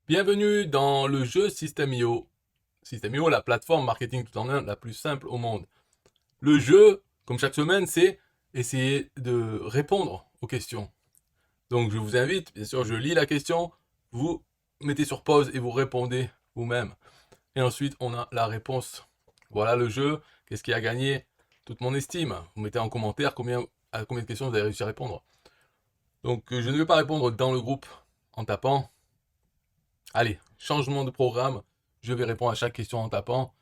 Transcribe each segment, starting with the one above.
Bienvenue dans le jeu System.io. System.io, la plateforme marketing tout en un la plus simple au monde. Le jeu, comme chaque semaine, c'est essayer de répondre aux questions. Donc je vous invite, bien sûr, je lis la question, vous mettez sur pause et vous répondez vous-même. Et ensuite, on a la réponse. Voilà le jeu, qu'est-ce qui a gagné toute mon estime. Vous mettez en commentaire à combien de questions vous avez réussi à répondre. Donc je ne vais pas répondre dans le groupe en tapant. Allez, changement de programme. Je vais répondre à chaque question en tapant.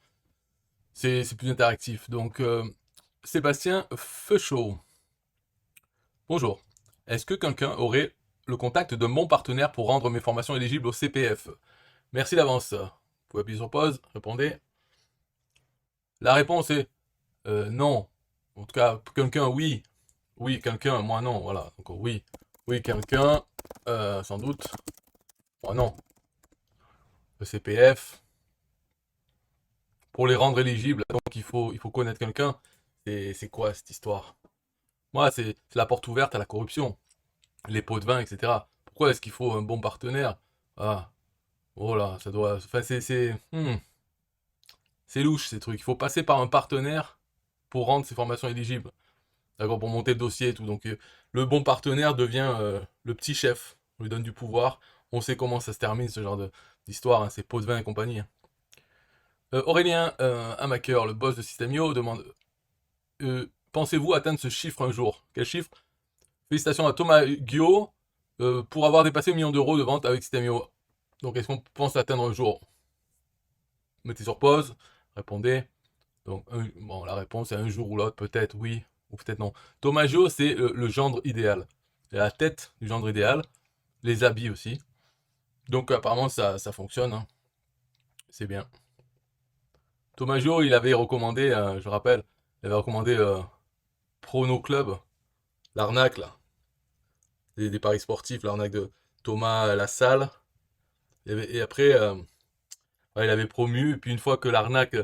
C'est plus interactif. Donc, Sébastien Feuchot. Bonjour. Est-ce que quelqu'un aurait le contact de mon partenaire pour rendre mes formations éligibles au CPF? Merci d'avance. Vous pouvez appuyer sur pause, répondez. La réponse est non. En tout cas, quelqu'un, oui. Oui, quelqu'un, moi non. Voilà. Donc, oui. Oui, quelqu'un, sans doute. Moi non. Le CPF, pour les rendre éligibles, donc il faut connaître quelqu'un. C'est quoi cette histoire? Moi, c'est la porte ouverte à la corruption, les pots de vin, etc. Pourquoi est-ce qu'il faut un bon partenaire? Ah, oh là, ça doit. Enfin, c'est louche ces trucs. Il faut passer par un partenaire pour rendre ces formations éligibles. D'accord, pour monter le dossier et tout. Donc, le bon partenaire devient le petit chef. On lui donne du pouvoir. On sait comment ça se termine, ce genre d'histoire, hein, ces pots de vin et compagnie. Aurélien Hamaker, le boss de Systemio, demande pensez-vous atteindre ce chiffre un jour? Quel chiffre? Félicitations à Thomas Guillot pour avoir dépassé le million d'euros de vente avec Systemio. Donc, est-ce qu'on pense atteindre un jour? Mettez sur pause, répondez. Donc, bon, la réponse est un jour ou l'autre, peut-être oui, ou peut-être non. Thomas Guillot, c'est le gendre idéal. Il a la tête du gendre idéal, les habits aussi. Donc, apparemment, ça fonctionne, hein. C'est bien. Thomas Guillot, il avait recommandé, je rappelle, il avait recommandé Prono Club, l'arnaque là, des paris sportifs, l'arnaque de Thomas Lassalle. Et après, ouais, il avait promu, et puis une fois que l'arnaque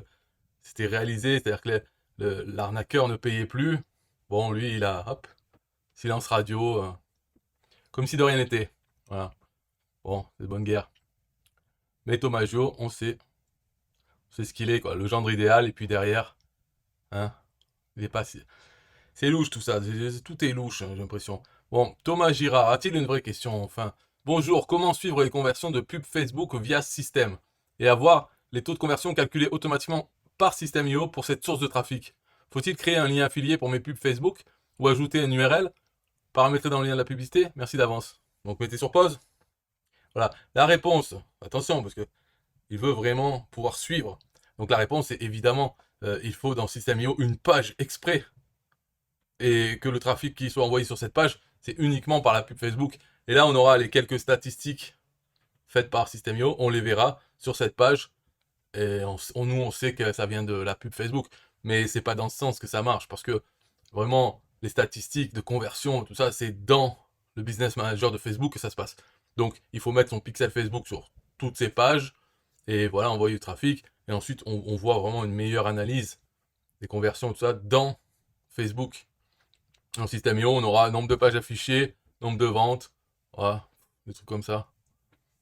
s'était réalisée, c'est-à-dire que l'arnaqueur ne payait plus, bon, lui, il a, hop, silence radio, comme si de rien n'était. Voilà. Bon, c'est de bonne guerre. Mais Thomas Jo, on sait ce qu'il est, quoi, le gendre idéal, et puis derrière, hein, il est pas si... C'est louche tout ça, tout est louche, hein, j'ai l'impression. Bon, Thomas Girard, a-t-il une vraie question, enfin? Bonjour, comment suivre les conversions de pub Facebook via Système et avoir les taux de conversion calculés automatiquement par System.io pour cette source de trafic? Faut-il créer un lien affilié pour mes pubs Facebook ou ajouter une URL paramétrée dans le lien de la publicité? Merci d'avance. Donc mettez sur pause. Voilà, la réponse, attention parce que il veut vraiment pouvoir suivre. Donc la réponse est évidemment, il faut dans System.io une page exprès et que le trafic qui soit envoyé sur cette page, c'est uniquement par la pub Facebook. Et là, on aura les quelques statistiques faites par System.io, on les verra sur cette page. Et nous, on sait que ça vient de la pub Facebook. Mais c'est pas dans ce sens que ça marche, parce que vraiment, les statistiques de conversion, tout ça, c'est dans le business manager de Facebook que ça se passe. Donc, il faut mettre son pixel Facebook sur toutes ces pages, et voilà, envoyer du trafic. Et ensuite, on voit vraiment une meilleure analyse des conversions, tout ça, dans Facebook. En System.io, on aura nombre de pages affichées, nombre de ventes, voilà, des trucs comme ça.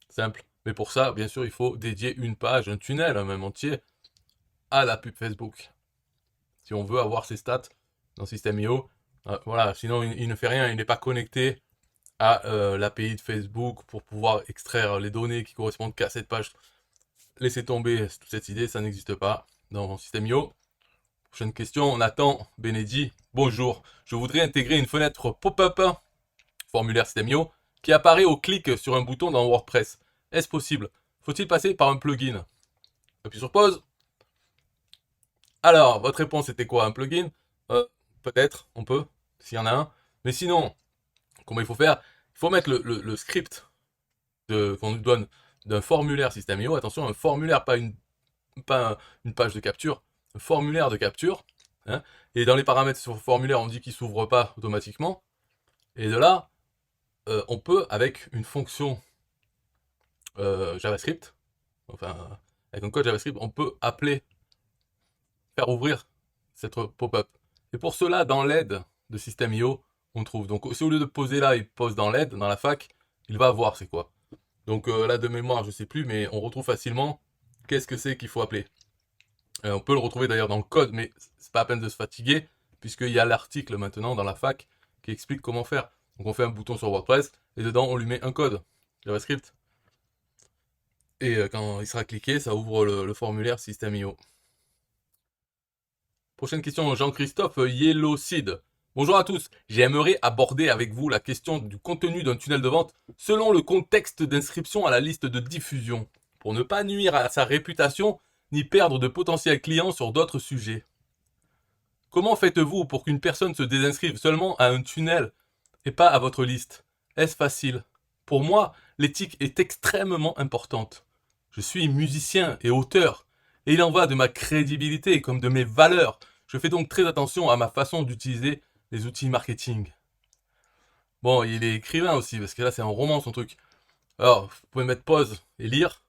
Simple. Mais pour ça, bien sûr, il faut dédier une page, un tunnel, même entier, à la pub Facebook. Si on veut avoir ces stats dans System.io, voilà, sinon il ne fait rien, il n'est pas connecté à l'API de Facebook pour pouvoir extraire les données qui correspondent qu'à cette page. Laissez tomber toute cette idée, ça n'existe pas dans System.io. Prochaine question, Nathan Benedi. Bonjour, je voudrais intégrer une fenêtre pop-up, formulaire System.io, qui apparaît au clic sur un bouton dans WordPress. Est-ce possible? Faut-il passer par un plugin? Appuyez sur pause. Alors, votre réponse était quoi? Un plugin? Peut-être, on peut, s'il y en a un. Mais sinon, comment il faut faire? Il faut mettre le script qu'on nous donne d'un formulaire System.io. Attention, un formulaire, pas une page de capture. Un formulaire de capture, hein. Et dans les paramètres sur le formulaire, on dit qu'il s'ouvre pas automatiquement. Et de là, on peut, avec une fonction JavaScript, enfin, avec un code JavaScript, on peut faire ouvrir cette pop-up. Et pour cela, dans l'aide de System.io, on trouve. Donc, si au lieu de poser là, il pose dans l'aide, dans la fac, il va voir c'est quoi. Donc là, de mémoire, je sais plus, mais on retrouve facilement qu'est-ce que c'est qu'il faut appeler. On peut le retrouver d'ailleurs dans le code, mais c'est pas à peine de se fatiguer, puisqu'il y a l'article maintenant dans la fac qui explique comment faire. Donc on fait un bouton sur WordPress, et dedans on lui met un code JavaScript. Et quand il sera cliqué, ça ouvre le formulaire System.io. Prochaine question, Jean-Christophe Yellowseed. Bonjour à tous, j'aimerais aborder avec vous la question du contenu d'un tunnel de vente selon le contexte d'inscription à la liste de diffusion, pour ne pas nuire à sa réputation ni perdre de potentiels clients sur d'autres sujets. Comment faites-vous pour qu'une personne se désinscrive seulement à un tunnel et pas à votre liste? Est-ce facile? Pour moi, l'éthique est extrêmement importante. Je suis musicien et auteur, et il en va de ma crédibilité comme de mes valeurs. Je fais donc très attention à ma façon d'utiliser les outils marketing. Bon, il est écrivain aussi, parce que là c'est un roman son truc. Alors, vous pouvez mettre pause et lire.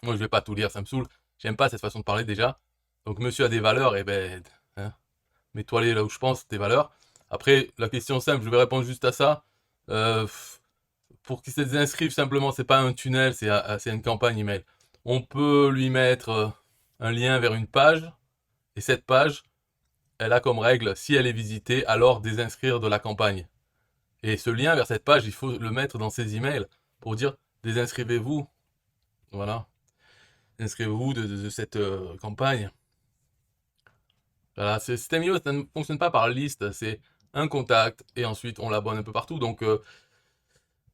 Moi je vais pas tout lire, ça me saoule. J'aime pas cette façon de parler déjà. Donc monsieur a des valeurs, et ben, hein, mets-toi là où je pense, tes valeurs. Après, la question simple, je vais répondre juste à ça. Euh, pour qu'il se désinscrive simplement, c'est pas un tunnel, c'est une campagne email. On peut lui mettre un lien vers une page, et cette page, elle a comme règle, si elle est visitée, alors désinscrire de la campagne. Et ce lien vers cette page, il faut le mettre dans ses emails pour dire désinscrivez-vous. Voilà. Inscrivez-vous de cette campagne. Voilà, ce System.io, ça ne fonctionne pas par liste, c'est un contact et ensuite on l'abonne un peu partout. Donc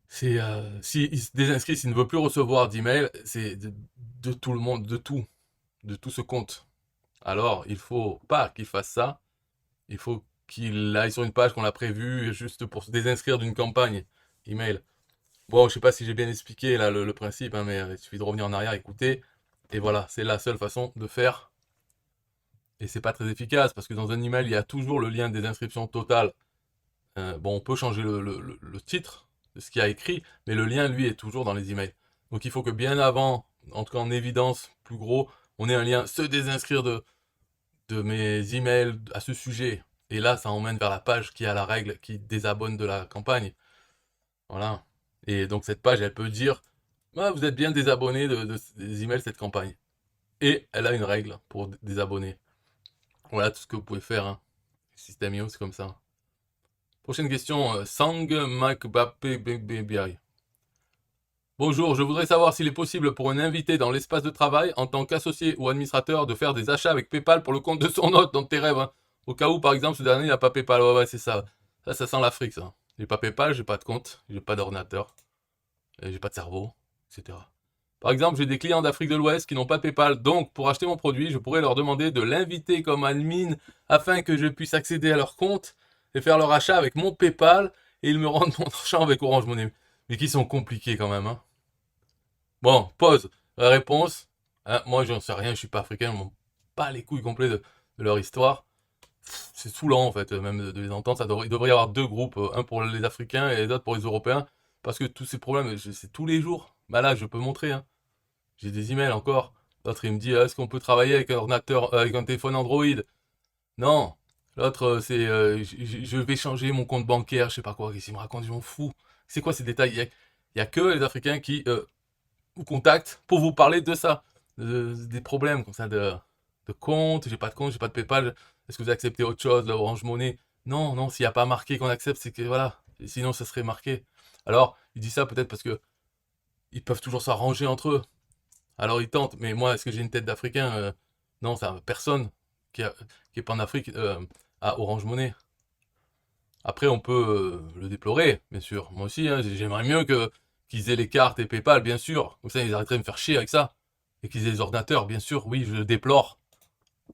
s'il se désinscrit, s'il ne veut plus recevoir d'email, c'est de tout le monde, de tout ce compte. Alors il faut pas qu'il fasse ça, il faut qu'il aille sur une page qu'on a prévue juste pour se désinscrire d'une campagne email. Bon, je sais pas si j'ai bien expliqué là le principe, hein, mais il suffit de revenir en arrière, écouter. Et voilà, c'est la seule façon de faire. Et c'est pas très efficace parce que dans un email, il y a toujours le lien des inscriptions totales. Bon, on peut changer le titre de ce qu'il y a écrit, mais le lien, lui, est toujours dans les emails. Donc il faut que bien avant, en tout cas en évidence, plus gros, on ait un lien se désinscrire de mes emails à ce sujet. Et là, ça emmène vers la page qui a la règle qui désabonne de la campagne. Voilà. Et donc cette page, elle peut dire, ah, vous êtes bien désabonné des emails de cette campagne. Et elle a une règle pour désabonner. Voilà tout ce que vous pouvez faire. Hein. System.io, c'est comme ça. Prochaine question, Sang Makbape BBI. Bonjour, je voudrais savoir s'il est possible pour un invité dans l'espace de travail, en tant qu'associé ou administrateur, de faire des achats avec PayPal pour le compte de son hôte dans tes rêves. Hein. Au cas où, par exemple, ce dernier n'a pas PayPal. Ouais, c'est ça. Ça sent l'Afrique, ça. J'ai pas PayPal, j'ai pas de compte, j'ai pas d'ordinateur, j'ai pas de cerveau, etc. Par exemple, j'ai des clients d'Afrique de l'Ouest qui n'ont pas de PayPal, donc pour acheter mon produit, je pourrais leur demander de l'inviter comme admin afin que je puisse accéder à leur compte et faire leur achat avec mon PayPal et ils me rendent mon argent avec Orange Money. Mais qui sont compliqués quand même, hein. Bon, pause. La réponse, hein, moi j'en sais rien, je suis pas africain, je m'en bats les couilles complets de leur histoire. C'est saoulant en fait, même de les entendre. Il devrait y avoir deux groupes, un pour les Africains et les autres pour les Européens, parce que tous ces problèmes, c'est tous les jours. Bah là, je peux montrer, hein. J'ai des emails encore. L'autre, il me dit, est-ce qu'on peut travailler avec un ordinateur, avec un téléphone Android? Non. L'autre, c'est, je vais changer mon compte bancaire, je sais pas quoi. Qu'est-ce qu'il me raconte? Je m'en fous. C'est quoi ces détails? Il y a que les Africains qui vous contactent pour vous parler de ça. Des problèmes comme ça de compte. J'ai pas de compte, j'ai pas de PayPal. Est-ce que vous acceptez autre chose, la Orange Money? Non, non, s'il n'y a pas marqué qu'on accepte, c'est que voilà. Et sinon, ça serait marqué. Alors, il dit ça peut-être parce que ils peuvent toujours s'arranger entre eux. Alors ils tentent, mais moi, est-ce que j'ai une tête d'Africain? Non, ça, personne qui, qui est pas en Afrique a Orange Money. Après, on peut le déplorer, bien sûr. Moi aussi, hein, j'aimerais mieux que qu'ils aient les cartes et PayPal, bien sûr. Comme ça, ils arrêteraient de me faire chier avec ça. Et qu'ils aient les ordinateurs, bien sûr. Oui, je le déplore.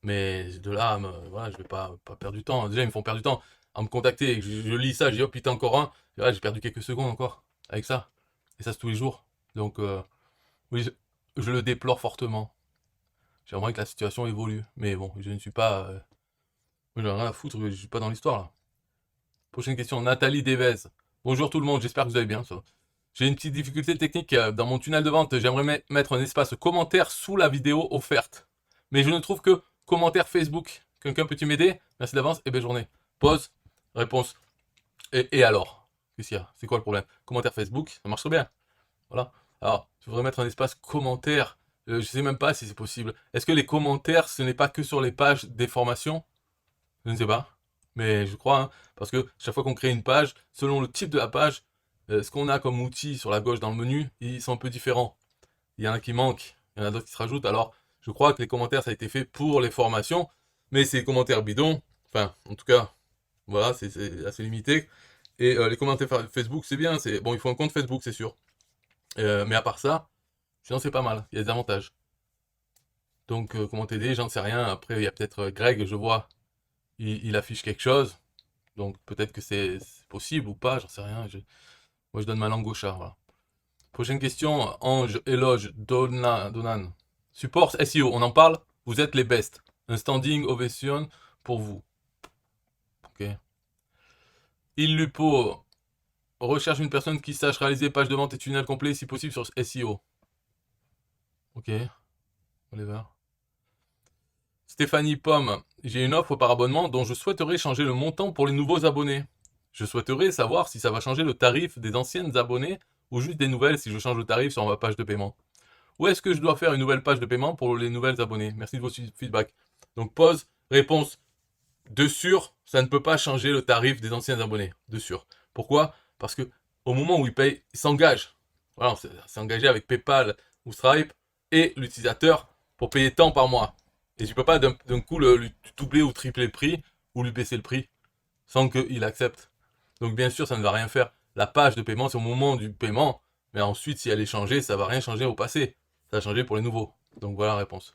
Mais de là, voilà, je vais pas perdre du temps. Déjà, ils me font perdre du temps à me contacter. Et que je lis ça, je dis, oh putain, encore un. Et là, j'ai perdu quelques secondes encore avec ça. Et ça, c'est tous les jours. Donc, oui, je le déplore fortement. J'aimerais que la situation évolue. Mais bon, je ne suis pas. J'en ai rien à foutre, je suis pas dans l'histoire là. Prochaine question, Nathalie Devez. Bonjour tout le monde, j'espère que vous allez bien. Ça. J'ai une petite difficulté technique dans mon tunnel de vente. J'aimerais mettre un espace commentaire sous la vidéo offerte. Mais je ne trouve que commentaire Facebook. Quelqu'un peut-il m'aider? Merci d'avance et belle journée. Pause. Réponse. Et alors? Qu'est-ce qu'il y a? C'est quoi le problème? Commentaire Facebook, ça marche très bien. Voilà. Alors, je voudrais mettre un espace commentaire. Je sais même pas si c'est possible. Est-ce que les commentaires, ce n'est pas que sur les pages des formations? Je ne sais pas. Mais je crois, hein, parce que chaque fois qu'on crée une page, selon le type de la page, ce qu'on a comme outil sur la gauche dans le menu, ils sont un peu différents. Il y en a qui manquent, il y en a d'autres qui se rajoutent. Alors, je crois que les commentaires, ça a été fait pour les formations, mais c'est des commentaires bidons. Enfin, en tout cas, voilà, c'est assez limité. Et les commentaires Facebook, c'est bien. C'est bon, il faut un compte Facebook, c'est sûr. Mais à part ça, sinon c'est pas mal. Il y a des avantages. Donc, comment t'aider, j'en sais rien. Après, il y a peut-être Greg, je vois, il affiche quelque chose. Donc, peut-être que c'est possible ou pas, j'en sais rien. Moi, je donne ma langue au chat. Voilà. Prochaine question, Ange, Éloge, Donan. Support SEO, on en parle? Vous êtes les best. Un standing ovation pour vous. Ok. Il Lupo recherche une personne qui sache réaliser page de vente et tunnel complet si possible sur SEO. Ok. Oliver. Stéphanie Pomme, j'ai une offre par abonnement dont je souhaiterais changer le montant pour les nouveaux abonnés. Je souhaiterais savoir si ça va changer le tarif des anciennes abonnés ou juste des nouvelles si je change le tarif sur ma page de paiement. Ou est-ce que je dois faire une nouvelle page de paiement pour les nouvelles abonnés? Merci de vos feedbacks. Donc pause, réponse. De sûr, ça ne peut pas changer le tarif des anciens abonnés. De sûr. Pourquoi? Parce que au moment où ils payent, ils s'engagent. Voilà, on s'est engagé avec PayPal ou Stripe et l'utilisateur pour payer tant par mois. Et tu peux pas d'un coup lui doubler ou tripler le prix ou lui baisser le prix sans qu'il accepte. Donc bien sûr, ça ne va rien faire. La page de paiement, c'est au moment du paiement. Mais ensuite, si elle est changée, ça va rien changer au passé. Ça va changer pour les nouveaux. Donc voilà la réponse.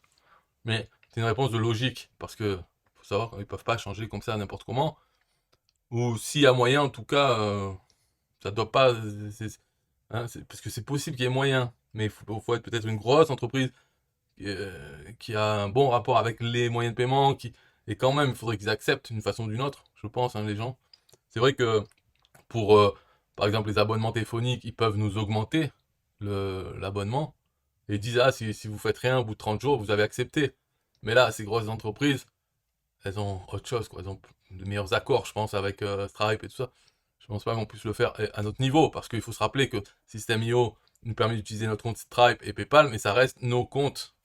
Mais c'est une réponse de logique, parce que faut savoir qu'ils peuvent pas changer comme ça n'importe comment. Ou s'il y a moyen, en tout cas, ça doit pas. Hein, parce que c'est possible qu'il y ait moyen. Mais faut être peut-être une grosse entreprise qui a un bon rapport avec les moyens de paiement, et quand même, il faudrait qu'ils acceptent d'une façon ou d'une autre, je pense, hein, les gens. C'est vrai que pour, par exemple, les abonnements téléphoniques, ils peuvent nous augmenter l'abonnement. Et ils disent, ah, si vous faites rien au bout de 30 jours, vous avez accepté. Mais là, ces grosses entreprises, elles ont autre chose, quoi. Elles ont de meilleurs accords, je pense, avec Stripe et tout ça. Je pense pas qu'on puisse le faire à notre niveau, parce qu'il faut se rappeler que System.io nous permet d'utiliser notre compte Stripe et PayPal, mais ça reste nos comptes.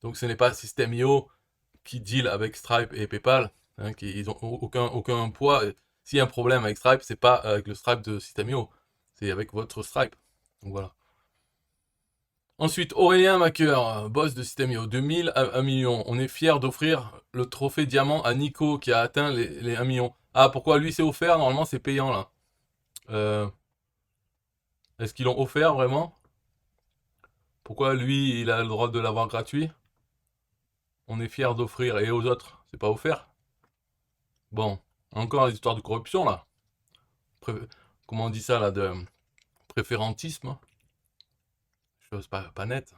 Donc ce n'est pas System.io qui deal avec Stripe et PayPal, hein, ils ont aucun poids. S'il y a un problème avec Stripe, c'est pas avec le Stripe de System.io, c'est avec votre Stripe. Donc voilà. Ensuite, Aurélien Macker, boss de System.io, 2000 à 1 million. On est fier d'offrir le trophée diamant à Nico qui a atteint les 1 million. Ah, pourquoi lui c'est offert? Normalement c'est payant là. Euh, Est-ce qu'ils l'ont offert vraiment? Pourquoi lui il a le droit de l'avoir gratuit? On est fier d'offrir et aux autres, c'est pas offert? Bon, encore l'histoire de corruption là. Pré- Comment on dit ça là, de préférentisme? Chose pas nette.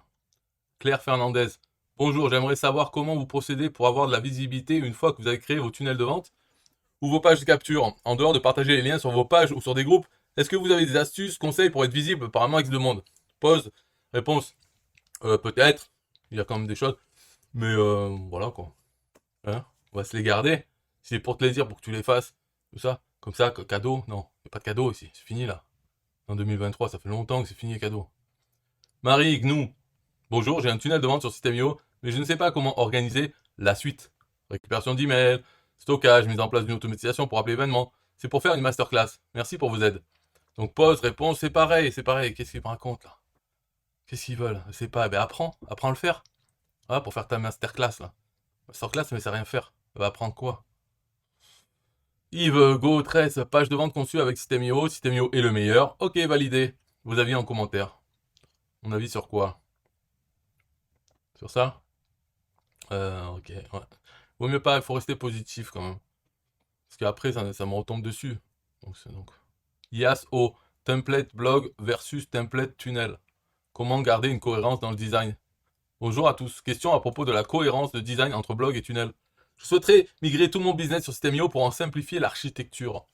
Claire Fernandez. Bonjour, j'aimerais savoir comment vous procédez pour avoir de la visibilité une fois que vous avez créé vos tunnels de vente ou vos pages de capture. En dehors de partager les liens sur vos pages ou sur des groupes, est-ce que vous avez des astuces, conseils pour être visible par un max de monde? Pause. Réponse. Peut-être. Il y a quand même des choses. Mais voilà quoi. Hein, on va se les garder. Si c'est pour te les dire, pour que tu les fasses. Tout ça. Comme ça, cadeau. Non, il n'y a pas de cadeau ici. C'est fini là. En 2023, ça fait longtemps que c'est fini les cadeaux. Marie Gnou. Bonjour, j'ai un tunnel de vente sur System.io, mais je ne sais pas comment organiser la suite. Récupération d'emails, stockage, mise en place d'une automatisation pour appeler événements. C'est pour faire une masterclass. Merci pour vos aides. Donc pause, réponse, c'est pareil, c'est pareil. Qu'est-ce qu'ils me racontent là? Qu'est-ce qu'ils veulent? C'est pas, ben apprends à le faire. Ah, pour faire ta masterclass là. Masterclass, mais c'est rien faire. Va apprendre quoi? Yves Go 13, page de vente conçue avec System.io. System.io est le meilleur. Ok, validé. Vos avis en commentaire. Mon avis sur quoi? Sur ça? Ok, ouais. Vaut mieux pas, il faut rester positif quand même. Parce qu'après, ça me retombe dessus. Donc. IAS-O, template blog versus template tunnel. Comment garder une cohérence dans le design? Bonjour à tous. Question à propos de la cohérence de design entre blog et tunnel. Je souhaiterais migrer tout mon business sur System.io pour en simplifier l'architecture.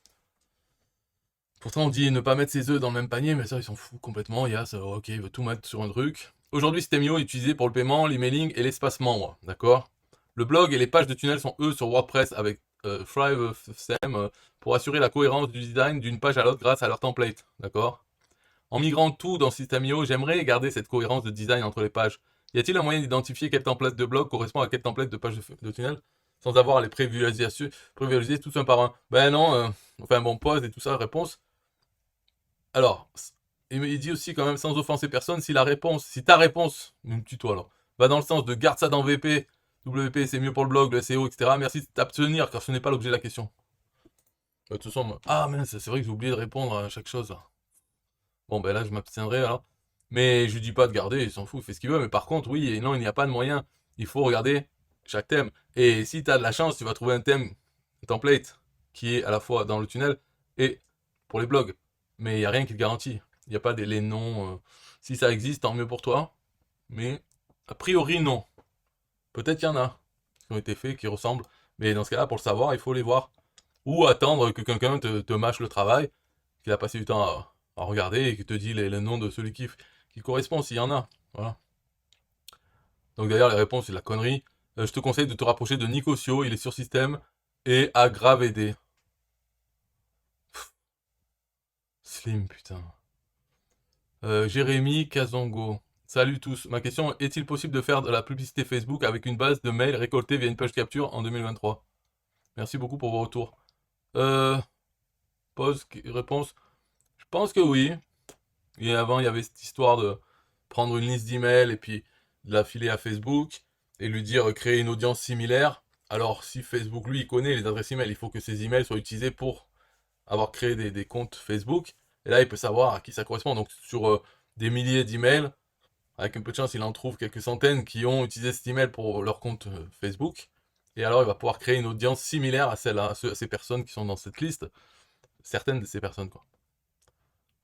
Pourtant, on dit ne pas mettre ses œufs dans le même panier, mais ça, ils s'en foutent complètement. IAS, ok, il veut tout mettre sur un truc. Aujourd'hui, System.io est utilisé pour le paiement, l'emailing et l'espace membre. D'accord? Le blog et les pages de tunnel sont eux sur WordPress avec ThriveSem pour assurer la cohérence du design d'une page à l'autre grâce à leur template. D'accord? En migrant tout dans System.io, j'aimerais garder cette cohérence de design entre les pages. Y a-t-il un moyen d'identifier quel template de blog correspond à quel template de page de tunnel sans avoir à les prévisualiser tous un par un? Ben non, enfin bon, pause et tout ça, réponse. Alors, il dit aussi quand même sans offenser personne, si ta réponse, me tutoie alors, va dans le sens de garde ça dans VP, WP c'est mieux pour le blog, le SEO, etc. Merci de t'abstenir car ce n'est pas l'objet de la question. De toute façon, ah mince, c'est vrai que j'ai oublié de répondre à chaque chose. Bon, ben là, je m'abstiendrai alors. Mais je lui dis pas de garder, il s'en fout, il fait ce qu'il veut. Mais par contre, oui, et non, il n'y a pas de moyen. Il faut regarder chaque thème. Et si tu as de la chance, tu vas trouver un thème, un template, qui est à la fois dans le tunnel et pour les blogs. Mais il n'y a rien qui te garantit. Il n'y a pas les noms. Si ça existe, tant mieux pour toi. Mais a priori, non. Peut-être qu'il y en a qui ont été faits, qui ressemblent. Mais dans ce cas-là, pour le savoir, il faut les voir. Ou attendre que quelqu'un te mâche le travail, qu'il a passé du temps à regarder et qui te dit le nom de celui qui correspond, s'il y en a. Voilà. Donc d'ailleurs, les réponses, c'est de la connerie. Je te conseille de te rapprocher de Nicosio, il est sur système, et à GraveD. Slim, putain. Jérémy Kazongo. Salut tous. Ma question, est-il possible de faire de la publicité Facebook avec une base de mails récoltée via une page capture en 2023? Merci beaucoup pour vos retours. Euh, réponse. Je pense que oui. Et avant, il y avait cette histoire de prendre une liste d'emails et puis de la filer à Facebook et lui dire créer une audience similaire. Alors, si Facebook, lui, il connaît les adresses emails, il faut que ces emails soient utilisés pour avoir créé des comptes Facebook. Et là, il peut savoir à qui ça correspond. Donc, sur des milliers d'emails, avec un peu de chance, il en trouve quelques centaines qui ont utilisé cet email pour leur compte Facebook. Et alors, il va pouvoir créer une audience similaire à ces personnes qui sont dans cette liste. Certaines de ces personnes, quoi.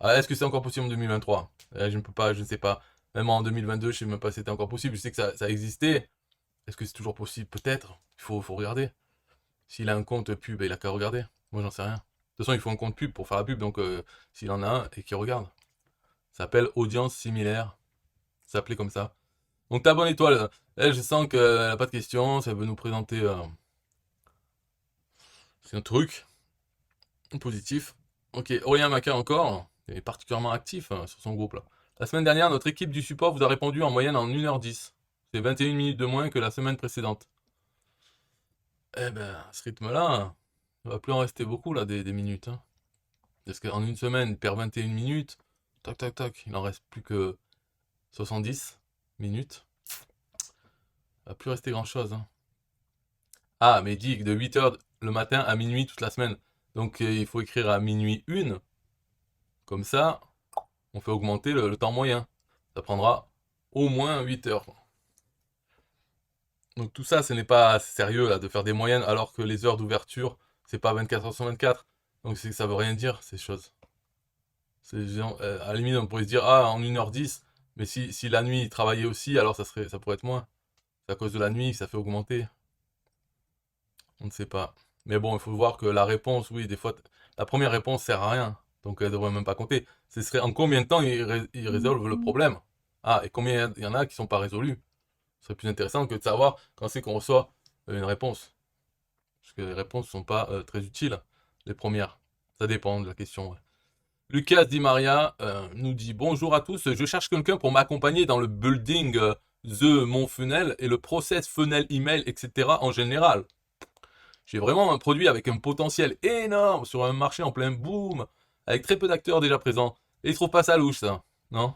Ah, est-ce que c'est encore possible en 2023? Je ne peux pas, je ne sais pas. Même en 2022, je ne sais même pas si c'était encore possible. Je sais que ça existait. Est-ce que c'est toujours possible? Peut-être. Il faut regarder. S'il a un compte pub, il a qu'à regarder. Moi, j'en sais rien. De toute façon, il faut un compte pub pour faire la pub. Donc, s'il en a un et qu'il regarde, ça s'appelle audience similaire. Ça s'appelait comme ça. Donc, ta bonne étoile. Elle, je sens qu'elle n'a pas de questions. Ça veut nous présenter c'est un truc positif. Ok, Aurélien Maca encore. Il est particulièrement actif sur son groupe là. La semaine dernière, notre équipe du support vous a répondu en moyenne en 1h10. C'est 21 minutes de moins que la semaine précédente. Eh ben, à ce rythme-là, il va plus en rester beaucoup là des minutes. Hein. Parce qu'en une semaine, il perd 21 minutes. Tac, tac, tac. Il en reste plus que 70 minutes. Il va plus rester grand-chose. Hein. Ah, mais il dit que de 8h le matin à minuit toute la semaine. Donc il faut écrire à minuit 1. Comme ça, on fait augmenter le temps moyen. Ça prendra au moins 8 heures. Donc tout ça, ce n'est pas sérieux là, de faire des moyennes alors que les heures d'ouverture, c'est pas 24 heures sur 24. Donc ça veut rien dire ces choses. À la limite, on pourrait se dire, ah, en 1h10, mais si la nuit il travaillait aussi, alors ça pourrait être moins. C'est à cause de la nuit que ça fait augmenter. On ne sait pas. Mais bon, il faut voir que la réponse, oui, des fois, la première réponse sert à rien. Donc elle devrait même pas compter. Ce serait en combien de temps ils résolvent le problème. Ah, et combien il y en a qui sont pas résolus. Ce serait plus intéressant que de savoir quand c'est qu'on reçoit une réponse. Parce que les réponses ne sont pas très utiles, les premières. Ça dépend de la question. Ouais. Lucas Di Maria nous dit bonjour à tous, je cherche quelqu'un pour m'accompagner dans le building mon funnel et le process funnel email, etc. en général. J'ai vraiment un produit avec un potentiel énorme sur un marché en plein boom, avec très peu d'acteurs déjà présents. Et ils trouvent pas ça louche, ça, non?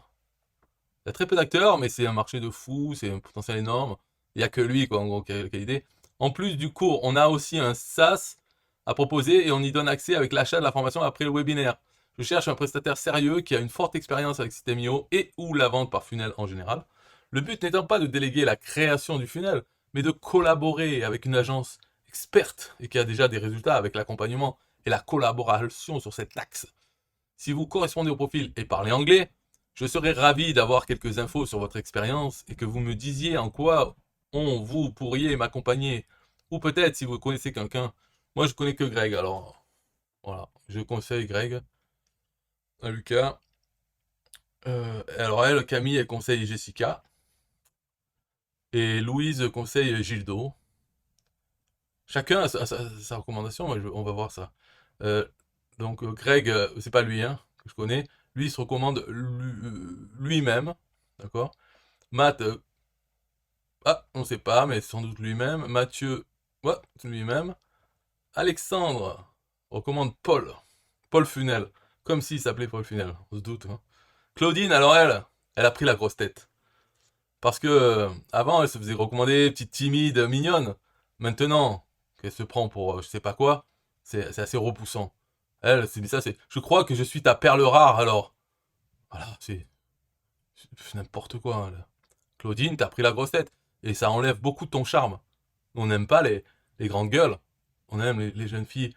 Il y a très peu d'acteurs, mais c'est un marché de fou, c'est un potentiel énorme. Il n'y a que lui, quoi, en gros, qui a l'idée. En plus du cours, on a aussi un SaaS à proposer et on y donne accès avec l'achat de la formation après le webinaire. Je cherche un prestataire sérieux qui a une forte expérience avec System.io et ou la vente par funnel en général. Le but n'étant pas de déléguer la création du funnel, mais de collaborer avec une agence experte et qui a déjà des résultats avec l'accompagnement et la collaboration sur cet axe. Si vous correspondez au profil et parlez anglais, je serais ravi d'avoir quelques infos sur votre expérience et que vous me disiez en quoi vous pourriez m'accompagner. Ou peut-être si vous connaissez quelqu'un. Moi, je connais que Greg, alors voilà. Je conseille Greg à Lucas. Alors elle, Camille, elle conseille Jessica. Et Louise conseille Gildo. Chacun a sa recommandation, on va voir ça. Donc Greg, c'est pas lui hein, que je connais. Lui, il se recommande lui-même. D'accord? Matt, on ne sait pas, mais sans doute lui-même. Mathieu, ouais, lui-même. Alexandre recommande Paul. Paul Funel. Comme s'il s'appelait Paul Funel. On se doute. Hein. Claudine, alors elle a pris la grosse tête. Parce que avant, elle se faisait recommander petite timide, mignonne. Maintenant, qu'elle se prend pour je sais pas quoi, c'est assez repoussant. Elle, c'est ça, c'est. Je crois que je suis ta perle rare alors. Voilà, c'est n'importe quoi. Là. Claudine, t'as pris la grosse tête. Et ça enlève beaucoup de ton charme. On n'aime pas les grandes gueules. On aime les jeunes filles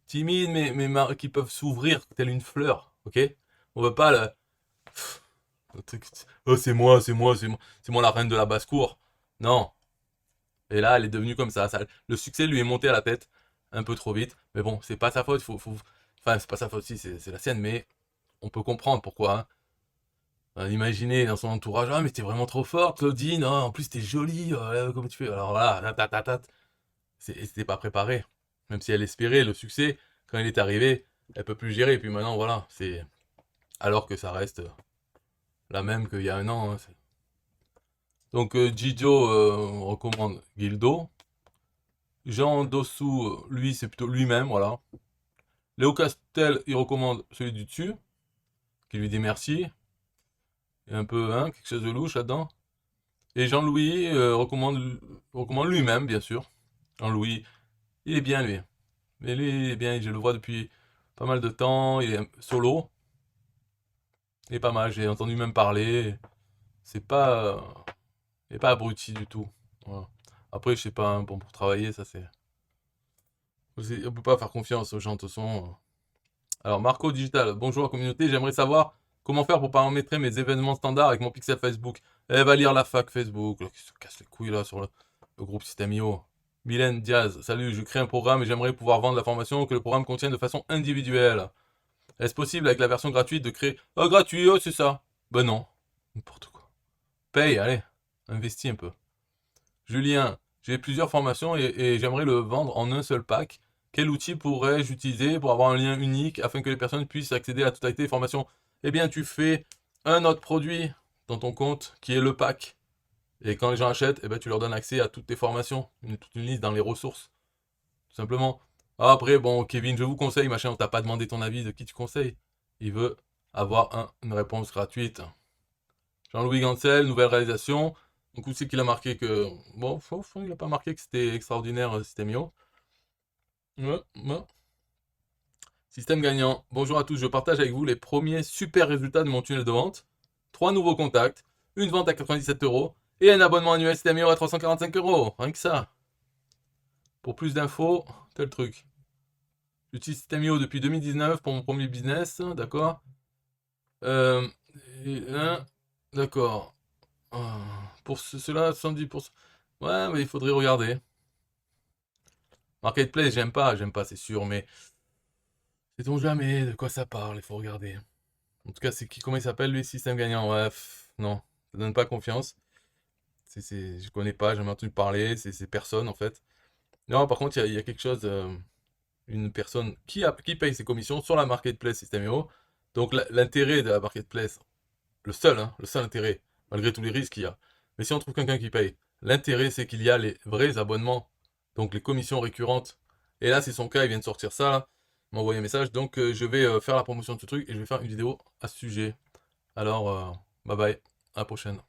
timides, mais qui peuvent s'ouvrir telle une fleur. Ok? On veut pas le truc. Oh, c'est moi la reine de la basse-cour. Non. Et là, elle est devenue comme ça. Le succès lui est monté à la tête un peu trop vite. Mais bon, c'est pas sa faute. Enfin, c'est pas sa faute aussi, c'est la sienne. Mais on peut comprendre pourquoi. Hein. Imaginez dans son entourage, ah mais t'es vraiment trop forte, Claudine, hein, en plus t'es jolie, comment tu fais? Alors voilà, c'était pas préparé. Même si elle espérait le succès, quand il est arrivé, elle peut plus gérer. Et puis maintenant, voilà, c'est alors que ça reste la même qu'il y a un an. Hein, donc Gijo recommande Gildo. Jean Dossou, lui, c'est plutôt lui-même, voilà. Léo Castel, il recommande celui du dessus, qui lui dit merci. Il y a un peu, hein, quelque chose de louche là-dedans. Et Jean-Louis recommande lui-même, bien sûr. Jean-Louis, il est bien, lui. Mais lui, il est bien, je le vois depuis pas mal de temps. Il est solo. Il est pas mal, j'ai entendu même parler. C'est pas, il est pas abruti du tout. Voilà. Après, je sais pas, hein, bon, pour travailler, ça c'est. On peut pas faire confiance aux gens, de toute façon. Alors, Marco Digital, bonjour communauté, j'aimerais savoir comment faire pour paramétrer mes événements standards avec mon pixel Facebook. Elle va lire la fac Facebook, là, qui se casse les couilles là sur le groupe System.io. Mylène Diaz, salut, je crée un programme et j'aimerais pouvoir vendre la formation que le programme contient de façon individuelle. Est-ce possible avec la version gratuite de créer... Oh, gratuit, oh, c'est ça. Ben non, n'importe quoi. Paye, allez, investis un peu. Julien, j'ai plusieurs formations et j'aimerais le vendre en un seul pack. Quel outil pourrais-je utiliser pour avoir un lien unique afin que les personnes puissent accéder à la totalité des formations? Eh bien, tu fais un autre produit dans ton compte qui est le pack. Et quand les gens achètent, eh ben, tu leur donnes accès à toutes tes formations, toute une liste dans les ressources. Tout simplement. Après, bon, Kevin, je vous conseille, machin, on t'a pas demandé ton avis de qui tu conseilles. Il veut avoir une réponse gratuite. Jean-Louis Gancel, nouvelle réalisation. Donc, où c'est qu'il a marqué que. Bon, il n'a pas marqué que c'était extraordinaire, Systemio. Ouais, ouais. Système gagnant. Bonjour à tous, je partage avec vous les premiers super résultats de mon tunnel de vente. 3 nouveaux contacts, une vente à 97 euros et un abonnement annuel Systemio à 345 euros. Rien que ça. Pour plus d'infos, tel truc. J'utilise Systemio depuis 2019 pour mon premier business, d'accord. Euh, d'accord. Pour cela, 70%. Ouais, mais il faudrait regarder. Marketplace, j'aime pas, c'est sûr, mais sait-on jamais de quoi ça parle, il faut regarder. En tout cas, c'est qui, comment il s'appelle lui, système gagnant? Ouais, non, ça donne pas confiance. Je connais pas, j'ai jamais entendu parler, c'est personne en fait. Non, par contre, il y a quelque chose, une personne qui paye ses commissions sur la marketplace System.io. Donc l'intérêt de la marketplace, le seul intérêt, malgré tous les risques qu'il y a. Mais si on trouve quelqu'un qui paye, l'intérêt c'est qu'il y a les vrais abonnements, donc les commissions récurrentes. Et là, c'est son cas, il vient de sortir ça, là, il m'a envoyé un message. Donc je vais faire la promotion de ce truc et je vais faire une vidéo à ce sujet. Alors, bye bye, à la prochaine.